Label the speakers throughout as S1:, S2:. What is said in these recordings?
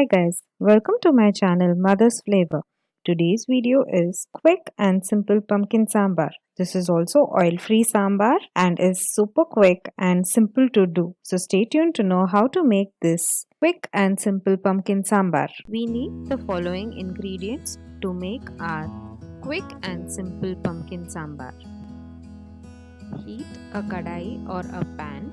S1: Hi guys, welcome to my channel Mother's Flavor. Today's video is quick and simple pumpkin sambar. This is also oil-free sambar and is super quick and simple to do. So stay tuned to know how to make this quick and simple pumpkin sambar. We need the following ingredients to make our quick and simple pumpkin sambar. Heat a kadai or a pan.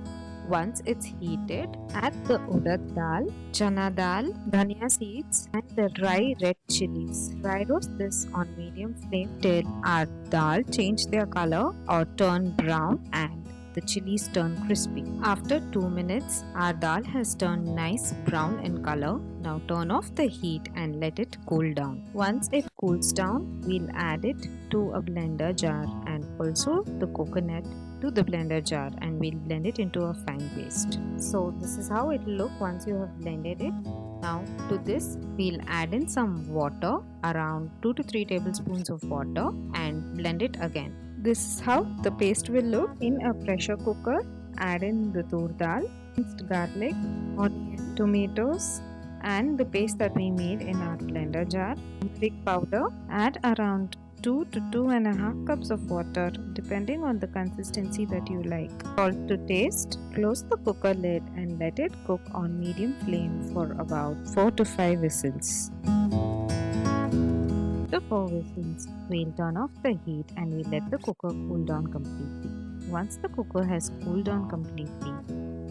S1: Once it's heated, add the urad dal, chana dal, dhania seeds and the dry red chilies. Dry roast this on medium flame till our dal change their color or turn brown and the chilies turn crispy. After 2 minutes, our dal has turned nice brown in color. Now turn off the heat and let it cool down. Once it cools down, we'll add it to a blender jar and also the coconut to the blender jar and we'll blend it into a fine paste. So this is how it will look once you have blended it. Now to this we'll add in some water, around 2 to 3 tablespoons of water, and blend it again. This is how the paste will look. In a pressure cooker, add in the toor dal, minced garlic, onion, tomatoes and the paste that we made in our blender jar. Turmeric powder, add around 2 to 2.5 cups of water depending on the consistency that you like. Salt to taste. Close the cooker lid and let it cook on medium flame for about 4 to 5 whistles. After 4 whistles, we'll turn off the heat and we'll let the cooker cool down completely. Once the cooker has cooled down completely,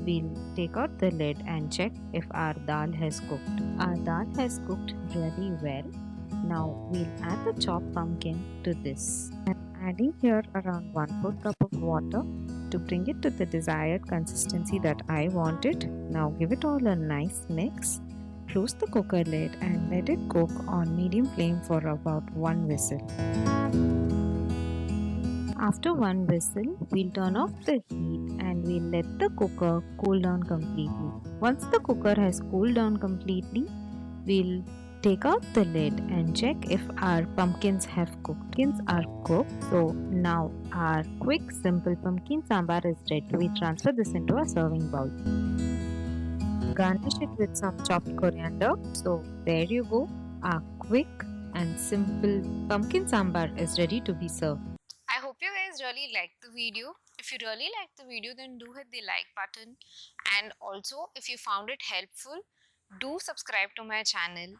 S1: we'll take out the lid and check if our dal has cooked. Our dal has cooked really well. Now we'll add the chopped pumpkin to this. I'm adding here around 1/4 cup of water to bring it to the desired consistency that I want it. Now give it all a nice mix. Close the cooker lid and let it cook on medium flame for about 1 whistle. After 1 whistle, we'll turn off the heat and we'll let the cooker cool down completely. Once the cooker has cooled down completely, we'll take out the lid and check if our pumpkins have cooked. Pumpkins are cooked, so now our quick simple pumpkin sambar is ready. We transfer this into a serving bowl. Garnish it with some chopped coriander. So there you go, our quick and simple pumpkin sambar is ready to be served.
S2: I hope you guys really liked the video. If you really liked the video, then do hit the like button, and also if you found it helpful, do subscribe to my channel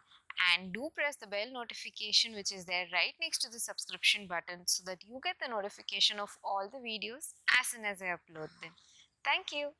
S2: and do press the bell notification which is there right next to the subscription button so that you get the notification of all the videos as soon as I upload them. Thank you.